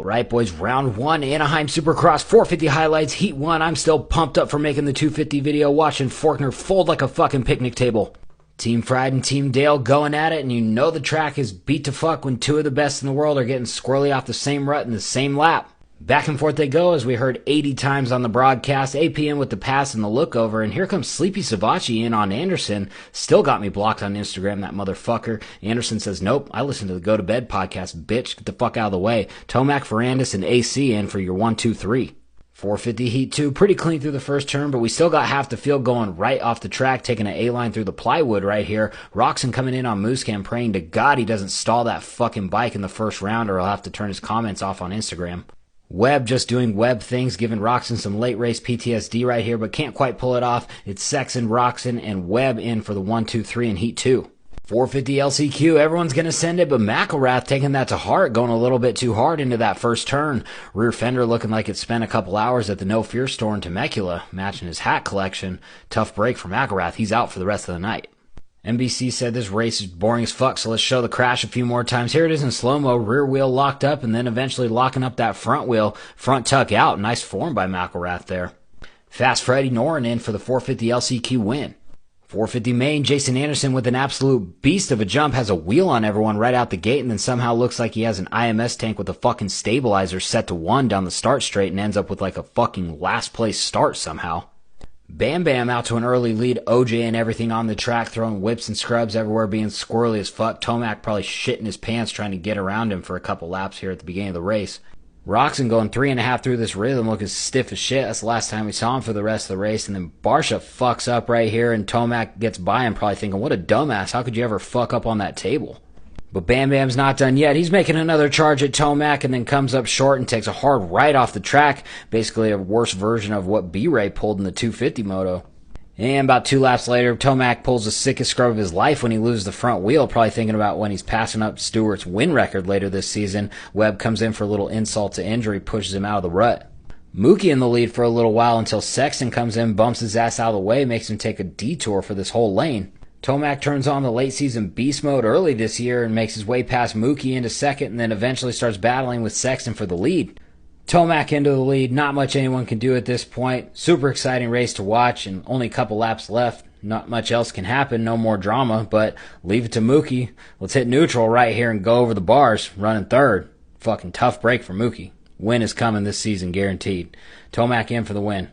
Alright boys, round 1, Anaheim Supercross 450 highlights, heat 1. I'm still pumped up for making the 250 video, watching Forkner fold like a fucking picnic table. Team Fried and Team Dale going at it, and you know the track is beat to fuck when two of the best in the world are getting squirrely off the same rut in the same lap. Back and forth they go, as we heard 80 times on the broadcast. APM with the pass and the look over, and here comes Sleepy Savachi in on Anderson. Still got me blocked on Instagram, that motherfucker. Anderson says, nope, I listen to the Go to Bed podcast, bitch. Get the fuck out of the way. Tomac, Ferrandis, and AC in for your 1, 2, 3. 450 heat 2, pretty clean through the first turn, but we still got half the field going right off the track, taking an A-line through the plywood right here. Roxon coming in on Moosecam, praying to God he doesn't stall that fucking bike in the first round, or he'll have to turn his comments off on Instagram. Webb just doing Webb things, giving Roxon some late race PTSD right here, but can't quite pull it off. It's Sexton, Roxon, and Webb in for the 1, 2, 3 in heat 2. 450 LCQ, everyone's going to send it, but McElrath taking that to heart, going a little bit too hard into that first turn. Rear fender looking like it spent a couple hours at the No Fear store in Temecula, matching his hat collection. Tough break for McElrath. He's out for the rest of the night. NBC said this race is boring as fuck, so let's show the crash a few more times. Here it is in slow-mo, rear wheel locked up, and then eventually locking up that front wheel. Front tuck out. Nice form by McElrath there. Fast Freddie Noren in for the 450 LCQ win. 450 main, Jason Anderson with an absolute beast of a jump, has a wheel on everyone right out the gate, and then somehow looks like he has an IMS tank with a fucking stabilizer set to 1 down the start straight, and ends up with like a fucking last place start somehow. Bam Bam out to an early lead, OJ and everything on the track, throwing whips and scrubs everywhere, being squirrely as fuck. Tomac probably shitting his pants trying to get around him for a couple laps here at the beginning of the race. Roxon going 3.5 through this rhythm, looking stiff as shit. That's the last time we saw him for the rest of the race. And then Barsha fucks up right here, and Tomac gets by him, probably thinking, what a dumbass, how could you ever fuck up on that table? But Bam Bam's not done yet. He's making another charge at Tomac, and then comes up short and takes a hard right off the track. Basically a worse version of what B-Ray pulled in the 250 moto. And about 2 laps later, Tomac pulls the sickest scrub of his life when he loses the front wheel, probably thinking about when he's passing up Stewart's win record later this season. Webb comes in for a little insult to injury, pushes him out of the rut. Mookie in the lead for a little while until Sexton comes in, bumps his ass out of the way, makes him take a detour for this whole lane. Tomac turns on the late season beast mode early this year and makes his way past Mookie into second, and then eventually starts battling with Sexton for the lead. Tomac into the lead, not much anyone can do at this point. Super exciting race to watch, and only a couple laps left. Not much else can happen, no more drama, but leave it to Mookie. Let's hit neutral right here and go over the bars, running third. Fucking tough break for Mookie. Win is coming this season, guaranteed. Tomac in for the win.